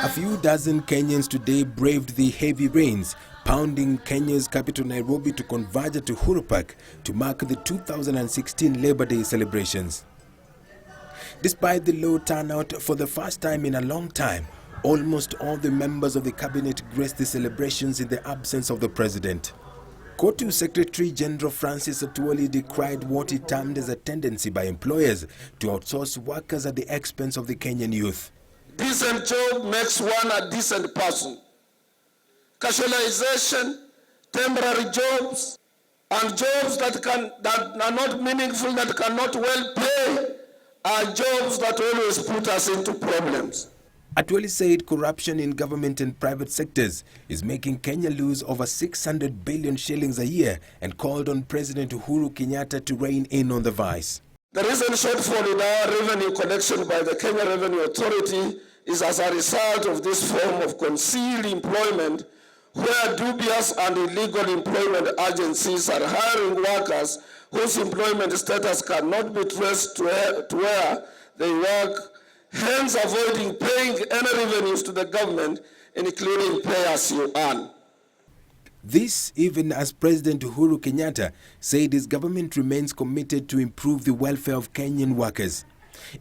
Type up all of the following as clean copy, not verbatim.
A few dozen Kenyans today braved the heavy rains, pounding Kenya's capital Nairobi to converge at Uhuru Park to mark the 2016 Labor Day celebrations. Despite the low turnout, for the first time in a long time, almost all the members of the cabinet graced the celebrations in the absence of the president. COTU Secretary General Francis Atwoli decried what he termed as a tendency by employers to outsource workers at the expense of the Kenyan youth. Decent job makes one a decent person. Casualization, temporary jobs, and jobs that are not meaningful, that cannot well pay, are jobs that always put us into problems. Atwoli said corruption in government and private sectors is making Kenya lose over 600 billion shillings a year and called on President Uhuru Kenyatta to rein in on the vice. The recent shortfall in our revenue collection by the Kenya Revenue Authority is as a result of this form of concealed employment, where dubious and illegal employment agencies are hiring workers whose employment status cannot be traced to where they work, hence avoiding paying any revenues to the government, including pay as you earn. This even as President Uhuru Kenyatta said his government remains committed to improve the welfare of Kenyan workers.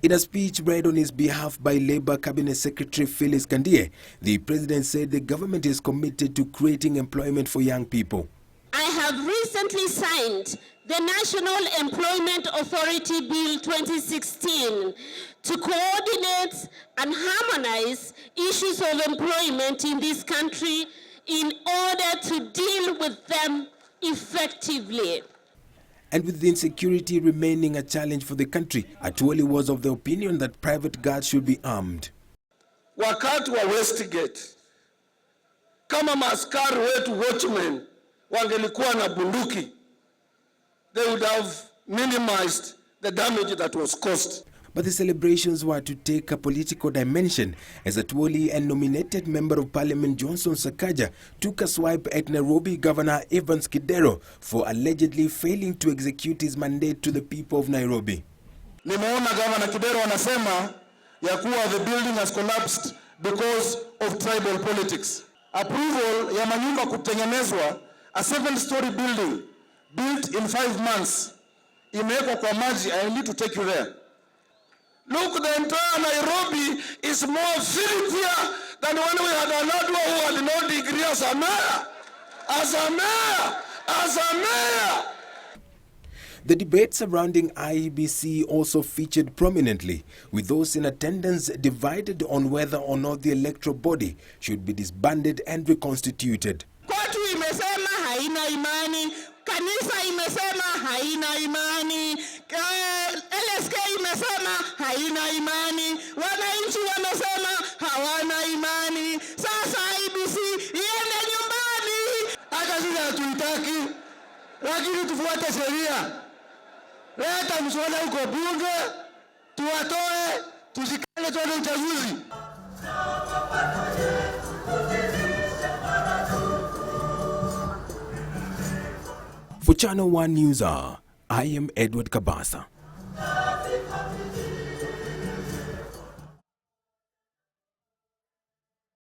In a speech read on his behalf by Labour Cabinet Secretary Phylis Kandie, the president said the government is committed to creating employment for young people. I have recently signed the National Employment Authority Bill 2016 to coordinate and harmonize issues of employment in this country in order to deal with them effectively. And with the insecurity remaining a challenge for the country, Atwoli was of the opinion that private guards should be armed. Wakati wa Westgate, kama maaskari wetu watchmen wangelikuwa na bunduki, they would have minimized the damage that was caused. But the celebrations were to take a political dimension as Atwoli and nominated Member of Parliament Johnson Sakaja took a swipe at Nairobi Governor Evans Kidero for allegedly failing to execute his mandate to the people of Nairobi. Nimeona Governor Kidero anasema ya kuwa the building has collapsed because of tribal politics. Approval ya manyumba kutengenezwa, a 7-story building built in 5 months, imewekwa kwa maji. I need to take you there. Look, the entire Nairobi is more filthier than when we had an Adwa who had no degree as a mayor. As a mayor. The debate surrounding IEBC also featured prominently, with those in attendance divided on whether or not the electoral body should be disbanded and reconstituted. KOTU imesema haina imani, kanisa imesema haina imani, LSK imesema haina imani, wananchi wamesema hawana imani. Sasa IEBC iende nyumbani. Hata sisi hatutaki, lakini tufuate sheria. Leta mswada huko bunge, tuwatoe, tusikane tuone uchaguzi. For Channel 1 News Hour, I am Edward Kabasa.